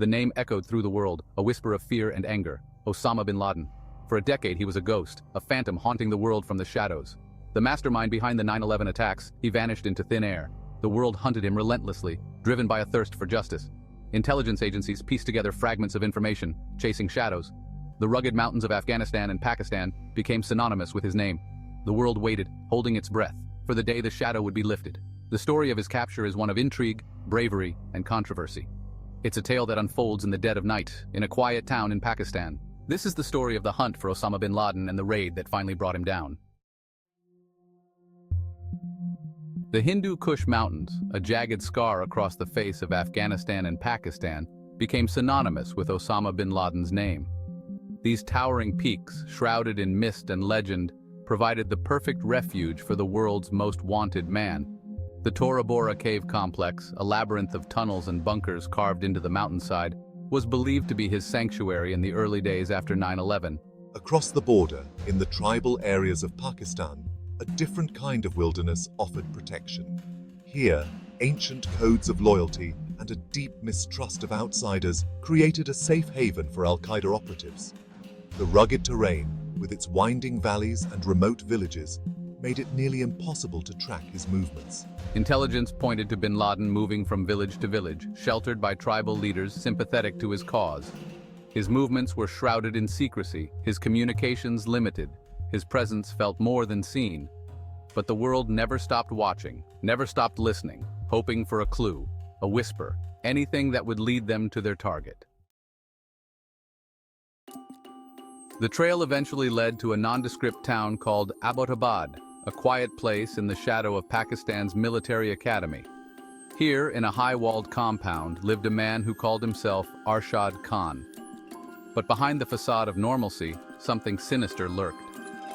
The name echoed through the world, a whisper of fear and anger. Osama Bin Laden. For a decade he was a ghost, a phantom haunting the world from the shadows. The mastermind behind the 9/11 attacks, he vanished into thin air. The world hunted him relentlessly, driven by a thirst for justice. Intelligence agencies pieced together fragments of information, chasing shadows. The rugged mountains of Afghanistan and Pakistan became synonymous with his name. The world waited, holding its breath, for the day the shadow would be lifted. The story of his capture is one of intrigue, bravery, and controversy. It's a tale that unfolds in the dead of night, in a quiet town in Pakistan. This is the story of the hunt for Osama bin Laden and the raid that finally brought him down. The Hindu Kush Mountains, a jagged scar across the face of Afghanistan and Pakistan, became synonymous with Osama bin Laden's name. These towering peaks, shrouded in mist and legend, provided the perfect refuge for the world's most wanted man. The Tora Bora cave complex, a labyrinth of tunnels and bunkers carved into the mountainside, was believed to be his sanctuary in the early days after 9/11. Across the border, in the tribal areas of Pakistan, a different kind of wilderness offered protection. Here, ancient codes of loyalty and a deep mistrust of outsiders created a safe haven for Al-Qaeda operatives. The rugged terrain, with its winding valleys and remote villages, made it nearly impossible to track his movements. Intelligence pointed to bin Laden moving from village to village, sheltered by tribal leaders sympathetic to his cause. His movements were shrouded in secrecy, his communications limited, his presence felt more than seen. But the world never stopped watching, never stopped listening, hoping for a clue, a whisper, anything that would lead them to their target. The trail eventually led to a nondescript town called Abbottabad, a quiet place in the shadow of Pakistan's military academy. Here, in a high-walled compound, lived a man who called himself Arshad Khan. But behind the facade of normalcy, something sinister lurked.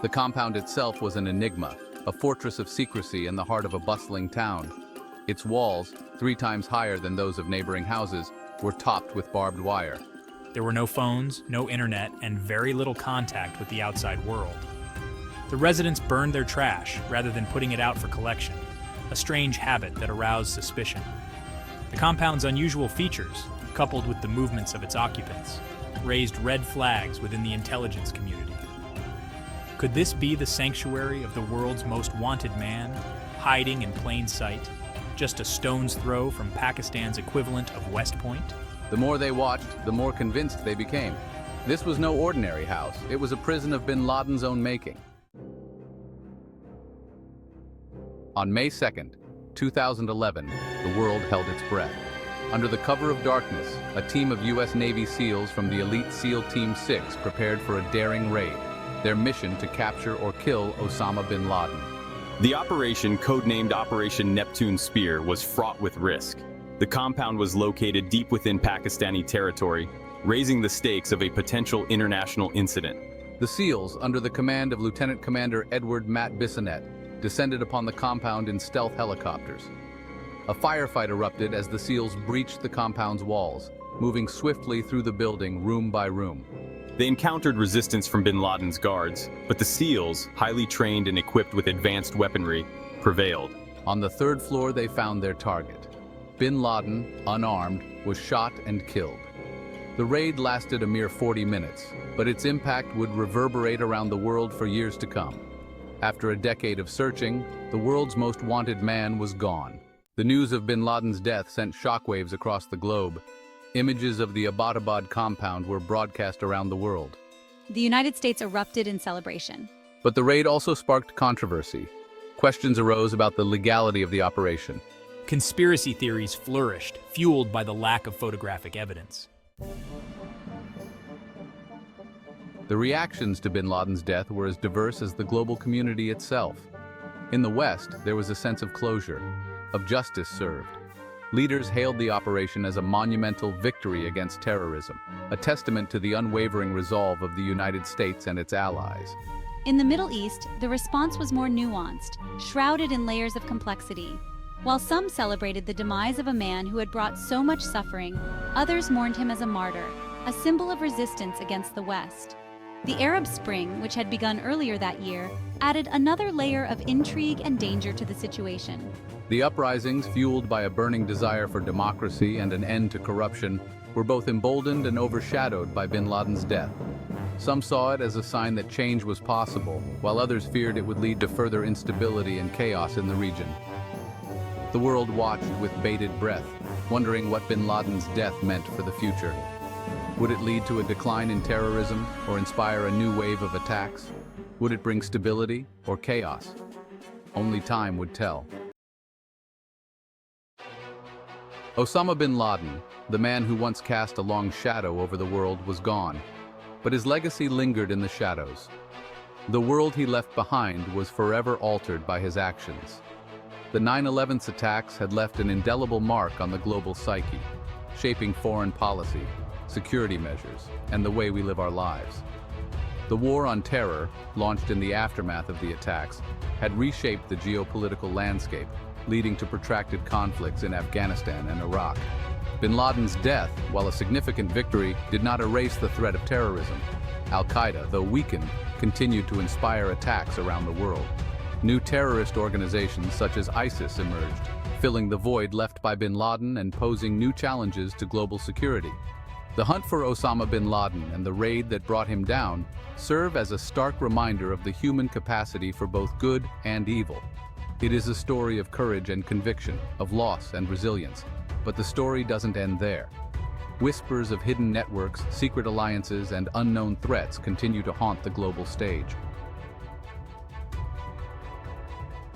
The compound itself was an enigma, a fortress of secrecy in the heart of a bustling town. Its walls, 3 times higher than those of neighboring houses, were topped with barbed wire. There were no phones, no internet, and very little contact with the outside world. The residents burned their trash rather than putting it out for collection, a strange habit that aroused suspicion. The compound's unusual features, coupled with the movements of its occupants, raised red flags within the intelligence community. Could this be the sanctuary of the world's most wanted man, hiding in plain sight, just a stone's throw from Pakistan's equivalent of West Point? The more they watched, the more convinced they became. This was no ordinary house. It was a prison of bin Laden's own making. On May 2nd, 2011, the world held its breath. Under the cover of darkness, a team of U.S. Navy SEALs from the elite SEAL Team 6 prepared for a daring raid, their mission to capture or kill Osama bin Laden. The operation, codenamed Operation Neptune Spear, was fraught with risk. The compound was located deep within Pakistani territory, raising the stakes of a potential international incident. The SEALs, under the command of Lieutenant Commander Edward Matt Bissonette, descended upon the compound in stealth helicopters. A firefight erupted as the SEALs breached the compound's walls, moving swiftly through the building room by room. They encountered resistance from bin Laden's guards, but the SEALs, highly trained and equipped with advanced weaponry, prevailed. On the 3rd floor they found their target. Bin Laden, unarmed, was shot and killed. The raid lasted a mere 40 minutes, but its impact would reverberate around the world for years to come. After a decade of searching, the world's most wanted man was gone. The news of bin Laden's death sent shockwaves across the globe. Images of the Abbottabad compound were broadcast around the world. The United States erupted in celebration. But the raid also sparked controversy. Questions arose about the legality of the operation. Conspiracy theories flourished, fueled by the lack of photographic evidence. The reactions to bin Laden's death were as diverse as the global community itself. In the West, there was a sense of closure, of justice served. Leaders hailed the operation as a monumental victory against terrorism, a testament to the unwavering resolve of the United States and its allies. In the Middle East, the response was more nuanced, shrouded in layers of complexity. While some celebrated the demise of a man who had brought so much suffering, others mourned him as a martyr, a symbol of resistance against the West. The Arab Spring, which had begun earlier that year, added another layer of intrigue and danger to the situation. The uprisings, fueled by a burning desire for democracy and an end to corruption, were both emboldened and overshadowed by bin Laden's death. Some saw it as a sign that change was possible, while others feared it would lead to further instability and chaos in the region. The world watched with bated breath, wondering what bin Laden's death meant for the future. Would it lead to a decline in terrorism or inspire a new wave of attacks? Would it bring stability or chaos? Only time would tell. Osama bin Laden, the man who once cast a long shadow over the world, was gone, but his legacy lingered in the shadows. The world he left behind was forever altered by his actions. The 9/11's attacks had left an indelible mark on the global psyche, shaping foreign policy, security measures, and the way we live our lives. The war on terror, launched in the aftermath of the attacks, had reshaped the geopolitical landscape, leading to protracted conflicts in Afghanistan and Iraq. Bin Laden's death, while a significant victory, did not erase the threat of terrorism. Al-Qaeda, though weakened, continued to inspire attacks around the world. New terrorist organizations such as ISIS emerged, filling the void left by bin Laden and posing new challenges to global security. The hunt for Osama bin Laden and the raid that brought him down serve as a stark reminder of the human capacity for both good and evil. It is a story of courage and conviction, of loss and resilience, but the story doesn't end there. Whispers of hidden networks, secret alliances, and unknown threats continue to haunt the global stage.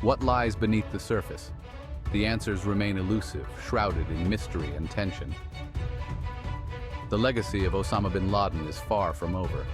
What lies beneath the surface? The answers remain elusive, shrouded in mystery and tension. The legacy of Osama bin Laden is far from over.